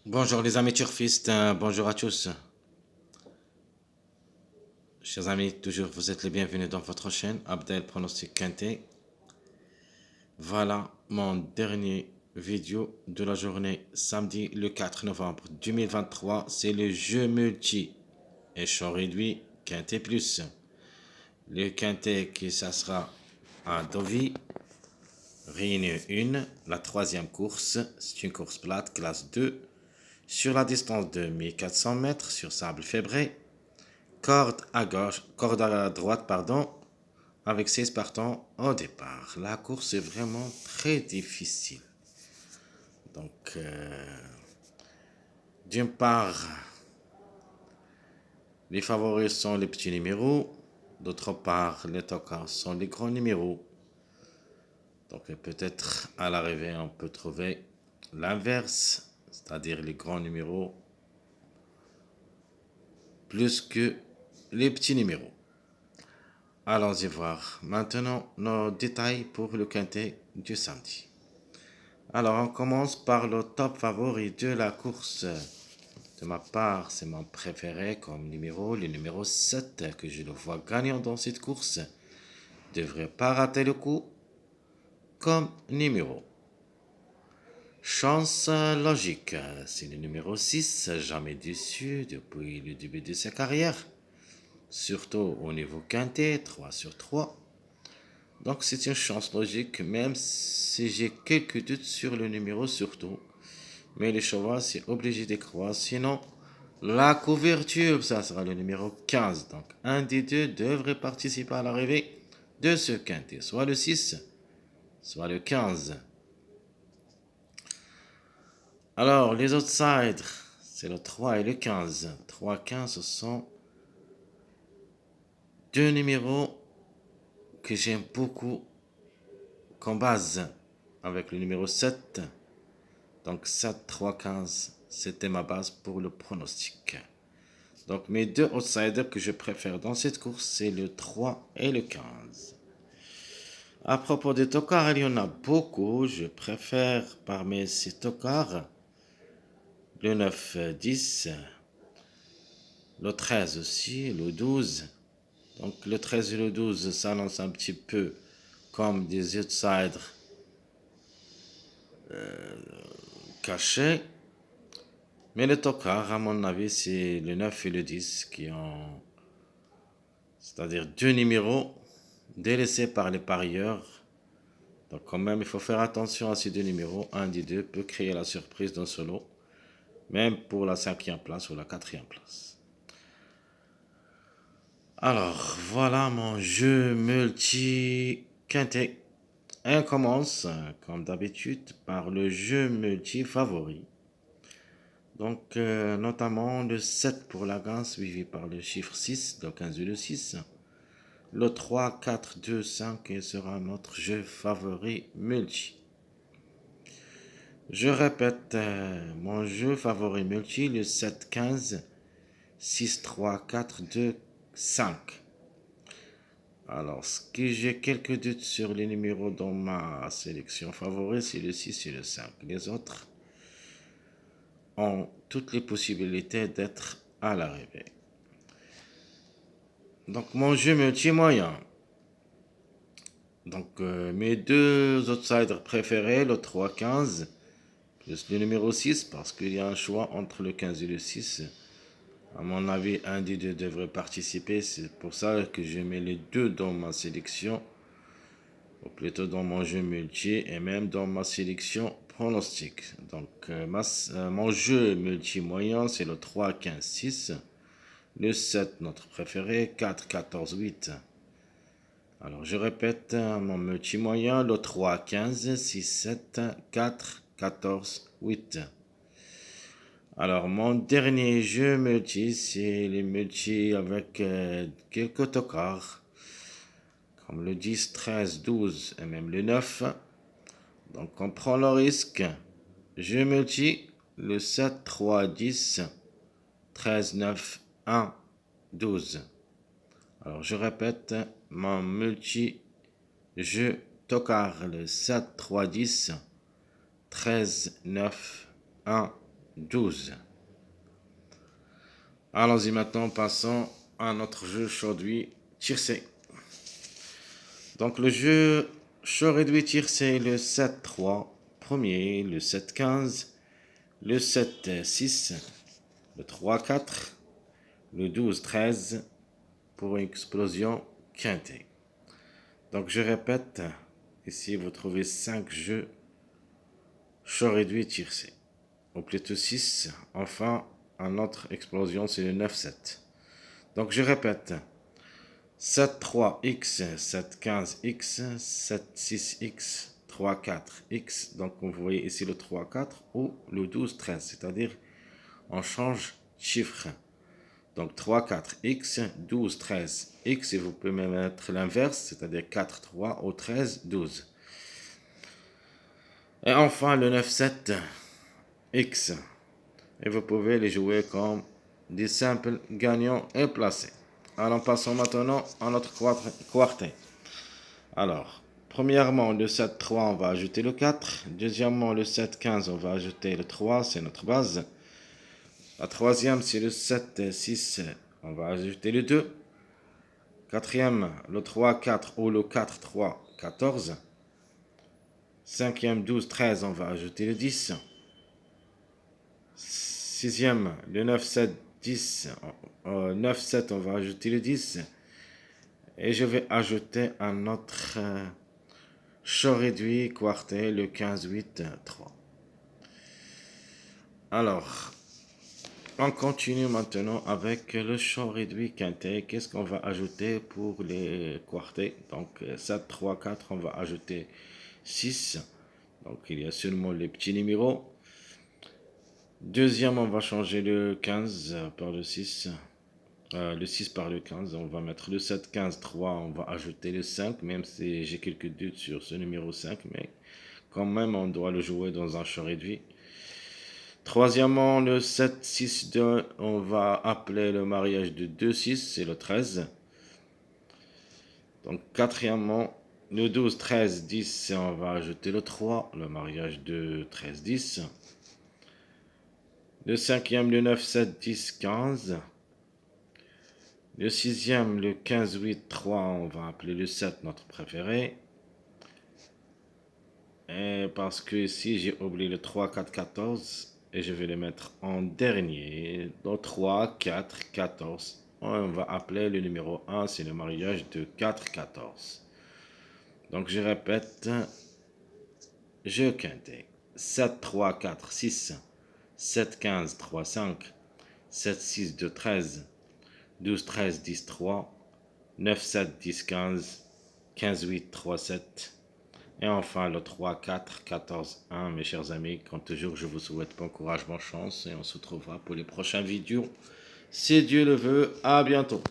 Bonjour les amis turfistes, bonjour à tous. Chers amis, toujours vous êtes les bienvenus dans votre chaîne, Abdel Pronostic Quintet. Voilà mon dernier vidéo de la journée samedi le 4 novembre 2023. C'est le jeu multi échelon réduit Quintet Plus. Le Quintet qui ça sera à Deauville, Réunion 1, la troisième course. C'est une course plate, classe 2, sur la distance de 1400 mètres sur sable fébré. Corde à gauche, corde à droite, pardon, avec 16 partants au départ. La course est vraiment très difficile. Donc, d'une part, les favoris sont les petits numéros. D'autre part, les tocards sont les grands numéros. Donc, peut-être à l'arrivée, on peut trouver l'inverse, c'est-à-dire les grands numéros plus que les petits numéros. Allons-y voir maintenant nos détails pour le quintet du samedi. Alors, on commence par le top favori de la course. De ma part, c'est mon préféré comme numéro, le numéro 7, que je le vois gagnant dans cette course. Devrait pas rater le coup comme numéro. Chance logique, c'est le numéro 6, jamais déçu depuis le début de sa carrière. Surtout au niveau quintet, 3 sur 3. Donc c'est une chance logique, même si j'ai quelques doutes sur le numéro surtout. Mais les chevaux, c'est obligé de croire. Sinon, la couverture, ça sera le numéro 15. Donc un des deux devrait participer à l'arrivée de ce quintet. Soit le 6, soit le 15. Alors, les outsiders, c'est le 3 et le 15. 3, 15, ce sont deux numéros que j'aime beaucoup comme base avec le numéro 7. Donc 7, 3, 15, c'était ma base pour le pronostic. Donc mes deux outsiders que je préfère dans cette course, c'est le 3 et le 15. À propos des tocards, il y en a beaucoup. Je préfère parmi ces tocards le 9, 10, le 13 aussi, le 12. Donc le 13 et le 12 s'annoncent un petit peu comme des outsiders cachés. Mais le tocard, à mon avis, c'est le 9 et le 10 qui ont, c'est-à-dire deux numéros délaissés par les parieurs. Donc quand même, il faut faire attention à ces deux numéros. Un des deux peut créer la surprise d'un solo, même pour la cinquième place ou la quatrième place. Alors, voilà mon jeu multi-quintet. Et on commence, comme d'habitude, par le jeu multi-favori. Donc, notamment le 7 pour la gagne, suivi par le chiffre 6, donc 15 et le 6. Le 3, 4, 2, 5 sera notre jeu favori multi. Je répète, mon jeu favori multi, le 7, 15, 6, 3, 4, 2, 5. Alors, ce que j'ai quelques doutes sur les numéros dans ma sélection favorite, c'est le 6 et le 5. Les autres ont toutes les possibilités d'être à l'arrivée. Donc, mon jeu multi-moyen. Donc, mes deux outsiders préférés, le 3, 15, plus le numéro 6, parce qu'il y a un choix entre le 15 et le 6. À mon avis, un des deux devrait participer. C'est pour ça que je mets les deux dans ma sélection, ou plutôt dans mon jeu multi, et même dans ma sélection pronostic. Donc, mon jeu multi-moyen, c'est le 3, 15, 6. Le 7, notre préféré, 4, 14, 8. Alors, je répète, mon multi-moyen, le 3, 15, 6, 7, 4, 14, 8. Alors, mon dernier jeu multi, c'est les multi avec quelques tocards, comme le 10, 13, 12 et même le 9. Donc, on prend le risque. Jeu multi, le 7, 3, 10, 13, 9, 1, 12. Alors, je répète, mon multi-jeu tocard, le 7, 3, 10, 13, 9, 1, 12. Allons-y maintenant, passons à notre jeu aujourd'hui tiercé. Donc le jeu chaud réduit tiercé, le 7-3 premier, le 7-15, le 7-6, le 3-4, le 12-13 pour une explosion quintée. Donc je répète, ici vous trouvez 5 jeux chaud réduit tiercé. Ou plutôt 6, enfin, une autre explosion, c'est le 9-7. Donc je répète, 7-3x, 7-15x, 7-6x, 3-4x. Donc vous voyez ici le 3-4 ou le 12-13, c'est-à-dire on change chiffre. Donc 3-4x, 12-13x, et vous pouvez même mettre l'inverse, c'est-à-dire 4-3 ou 13-12. Et enfin le 9-7x. Et vous pouvez les jouer comme des simples gagnants et placés. Alors passons maintenant à notre quartet. Alors, premièrement, le 7-3, on va ajouter le 4. Deuxièmement, le 7-15, on va ajouter le 3, c'est notre base. La troisième, c'est le 7-6, on va ajouter le 2. Quatrième, le 3-4 ou le 4-3, 14. Cinquième, 12-13, on va ajouter le 10. Sixième, le 9-7, 10. 9-7, on va ajouter le 10. Et je vais ajouter un autre chaud réduit quartet, le 15-8-3. Alors, on continue maintenant avec le chaud réduit quintet. Qu'est-ce qu'on va ajouter pour les quartets? Donc, 7, 3, 4, on va ajouter 6. Donc, il y a seulement les petits numéros. Deuxième, on va changer le 15 par le 6. Le 6 par le 15, on va mettre le 7, 15, 3, on va ajouter le 5, même si j'ai quelques doutes sur ce numéro 5, mais quand même, on doit le jouer dans un chaud réduit. Troisièmement, le 7, 6, 2, on va appeler le mariage de 2, 6, c'est le 13. Donc, quatrièmement, le 12, 13, 10, on va ajouter le 3, le mariage de 13, 10. Le cinquième, le 9, 7, 10, 15. Le sixième, le 15, 8, 3, on va appeler le 7 notre préféré. Et parce que ici, j'ai oublié le 3, 4, 14. Et je vais le mettre en dernier. Donc 3, 4, 14. On va appeler le numéro 1, c'est le mariage de 4, 14. Donc je répète. Jeu quintet. 7, 3, 4, 6. 7, 15, 3, 5. 7, 6, 2, 13. 12, 13, 10, 3. 9, 7, 10, 15. 15, 8, 3, 7. Et enfin le 3, 4, 14, 1. Mes chers amis, comme toujours, je vous souhaite bon courage, bonne chance. Et on se retrouvera pour les prochaines vidéos. Si Dieu le veut, à bientôt.